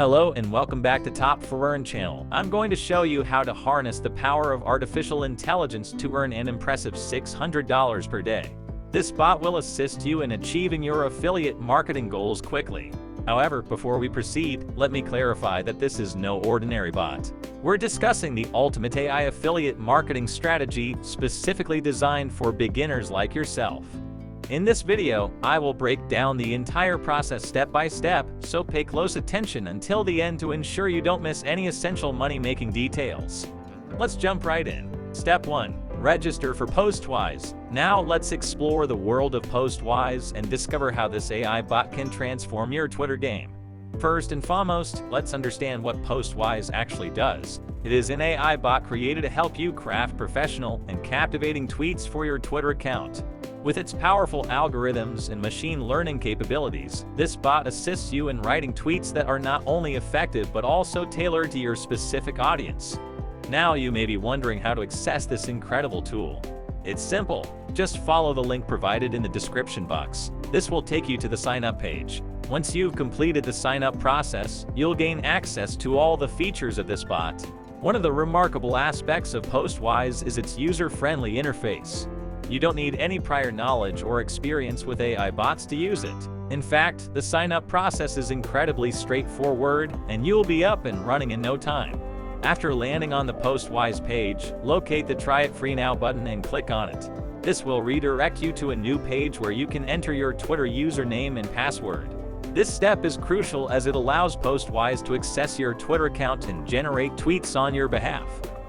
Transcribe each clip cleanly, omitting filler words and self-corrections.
Hello and welcome back to Top for Earn channel. I'm going to show you how to harness the power of artificial intelligence to earn an impressive $600 per day. This bot will assist you in achieving your affiliate marketing goals quickly. However, before we proceed, let me clarify that this is no ordinary bot. We're discussing the ultimate AI affiliate marketing strategy specifically designed for beginners like yourself. In this video, I will break down the entire process step by step, so pay close attention until the end to ensure you don't miss any essential money-making details. Let's jump right in. Step 1. Register for Postwise. Now let's explore the world of Postwise and discover how this AI bot can transform your Twitter game. First and foremost, let's understand what Postwise actually does. It is an AI bot created to help you craft professional and captivating tweets for your Twitter account. With its powerful algorithms and machine learning capabilities, this bot assists you in writing tweets that are not only effective but also tailored to your specific audience. Now you may be wondering how to access this incredible tool. It's simple. Just follow the link provided in the description box. This will take you to the sign-up page. Once you've completed the sign-up process, you'll gain access to all the features of this bot. One of the remarkable aspects of Postwise is its user-friendly interface. You don't need any prior knowledge or experience with AI bots to use it. In fact, the sign-up process is incredibly straightforward, and you'll be up and running in no time. After landing on the Postwise page, locate the Try It Free Now button and click on it. This will redirect you to a new page where you can enter your Twitter username and password. This step is crucial as it allows Postwise to access your Twitter account and generate tweets on your behalf.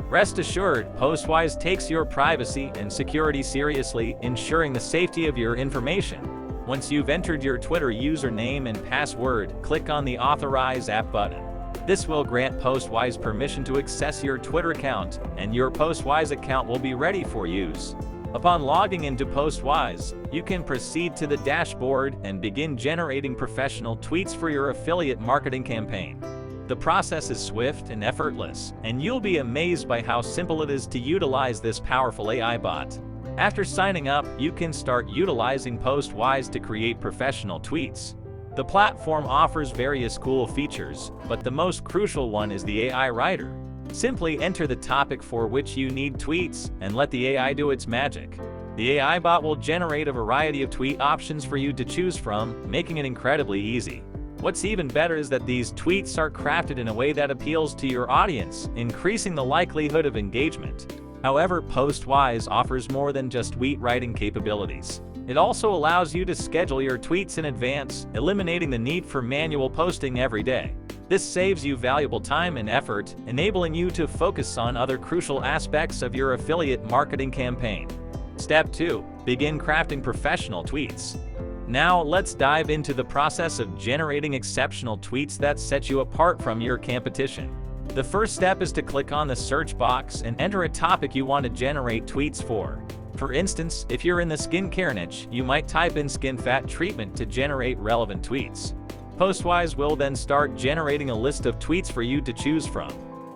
Rest assured, Postwise takes your privacy and security seriously, ensuring the safety of your information. Once you've entered your Twitter username and password, click on the Authorize App button. This will grant Postwise permission to access your Twitter account, and your Postwise account will be ready for use. Upon logging into Postwise, you can proceed to the dashboard and begin generating professional tweets for your affiliate marketing campaign. The process is swift and effortless, and you'll be amazed by how simple it is to utilize this powerful AI bot. After signing up, you can start utilizing Postwise to create professional tweets. The platform offers various cool features, but the most crucial one is the AI writer. Simply enter the topic for which you need tweets and let the AI do its magic. The AI bot will generate a variety of tweet options for you to choose from, making it incredibly easy. What's even better is that these tweets are crafted in a way that appeals to your audience, increasing the likelihood of engagement. However, Postwise offers more than just tweet writing capabilities. It also allows you to schedule your tweets in advance, eliminating the need for manual posting every day. This saves you valuable time and effort, enabling you to focus on other crucial aspects of your affiliate marketing campaign. Step 2. Begin crafting professional tweets. Now let's dive into the process of generating exceptional tweets that set you apart from your competition. The first step is to click on the search box and enter a topic you want to generate tweets for. For instance, if you're in the skincare niche, you might type in skin fat treatment to generate relevant tweets. Postwise will then start generating a list of tweets for you to choose from.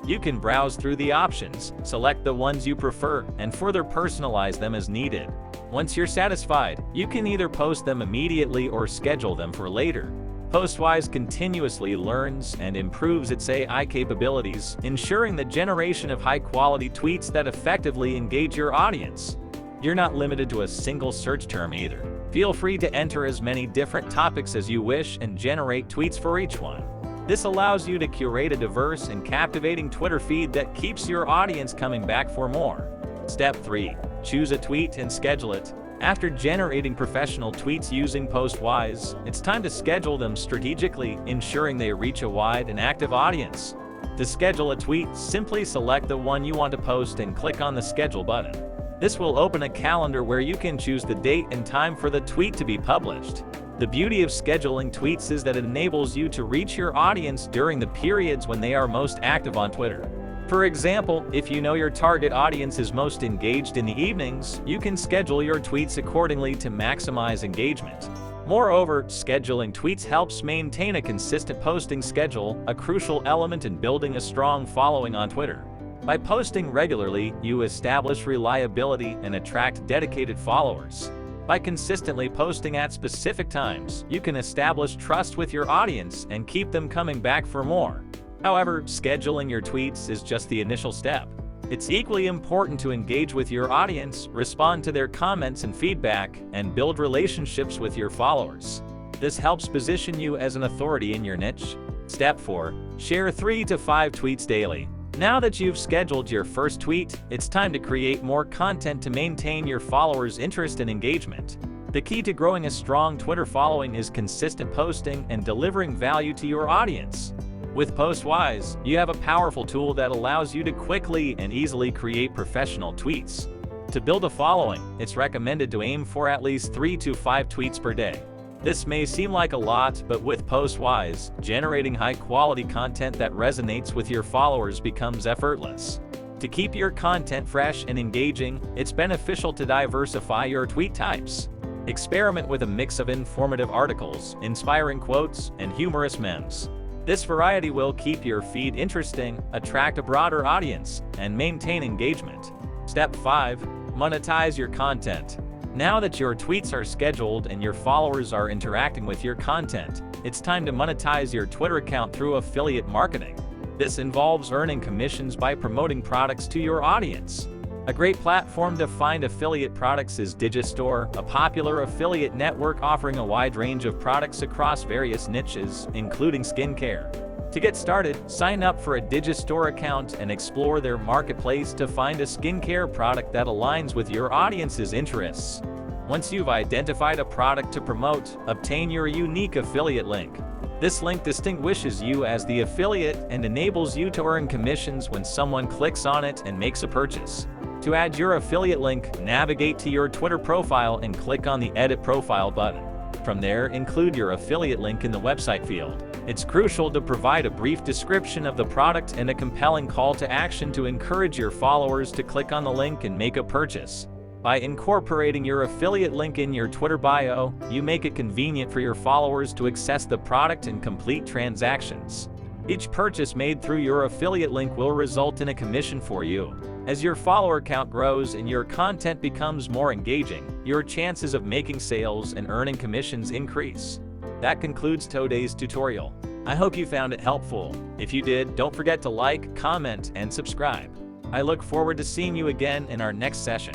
You can browse through the options, select the ones you prefer, and further personalize them as needed. Once you're satisfied, you can either post them immediately or schedule them for later. Postwise continuously learns and improves its AI capabilities, ensuring the generation of high-quality tweets that effectively engage your audience. You're not limited to a single search term either. Feel free to enter as many different topics as you wish and generate tweets for each one. This allows you to curate a diverse and captivating Twitter feed that keeps your audience coming back for more. Step 3. Choose a tweet and schedule it. After generating professional tweets using Postwise, it's time to schedule them strategically, ensuring they reach a wide and active audience. To schedule a tweet, simply select the one you want to post and click on the Schedule button. This will open a calendar where you can choose the date and time for the tweet to be published. The beauty of scheduling tweets is that it enables you to reach your audience during the periods when they are most active on Twitter. For example, if you know your target audience is most engaged in the evenings, you can schedule your tweets accordingly to maximize engagement. Moreover, scheduling tweets helps maintain a consistent posting schedule, a crucial element in building a strong following on Twitter. By posting regularly, you establish reliability and attract dedicated followers. By consistently posting at specific times, you can establish trust with your audience and keep them coming back for more. However, scheduling your tweets is just the initial step. It's equally important to engage with your audience, respond to their comments and feedback, and build relationships with your followers. This helps position you as an authority in your niche. Step 4. Share 3 to 5 tweets daily. Now that you've scheduled your first tweet, it's time to create more content to maintain your followers' interest and engagement. The key to growing a strong Twitter following is consistent posting and delivering value to your audience. With Postwise, you have a powerful tool that allows you to quickly and easily create professional tweets. To build a following, it's recommended to aim for at least 3 to 5 tweets per day. This may seem like a lot, but with Postwise, generating high-quality content that resonates with your followers becomes effortless. To keep your content fresh and engaging, it's beneficial to diversify your tweet types. Experiment with a mix of informative articles, inspiring quotes, and humorous memes. This variety will keep your feed interesting, attract a broader audience, and maintain engagement. Step 5. Monetize your content. Now that your tweets are scheduled and your followers are interacting with your content, it's time to monetize your Twitter account through affiliate marketing. This involves earning commissions by promoting products to your audience. A great platform to find affiliate products is Digistore, a popular affiliate network offering a wide range of products across various niches, including skincare. To get started, sign up for a Digistore account and explore their marketplace to find a skincare product that aligns with your audience's interests. Once you've identified a product to promote, obtain your unique affiliate link. This link distinguishes you as the affiliate and enables you to earn commissions when someone clicks on it and makes a purchase. To add your affiliate link, navigate to your Twitter profile and click on the Edit Profile button. From there, include your affiliate link in the website field. It's crucial to provide a brief description of the product and a compelling call to action to encourage your followers to click on the link and make a purchase. By incorporating your affiliate link in your Twitter bio, you make it convenient for your followers to access the product and complete transactions. Each purchase made through your affiliate link will result in a commission for you. As your follower count grows and your content becomes more engaging, your chances of making sales and earning commissions increase. That concludes today's tutorial. I hope you found it helpful. If you did, don't forget to like, comment, and subscribe. I look forward to seeing you again in our next session.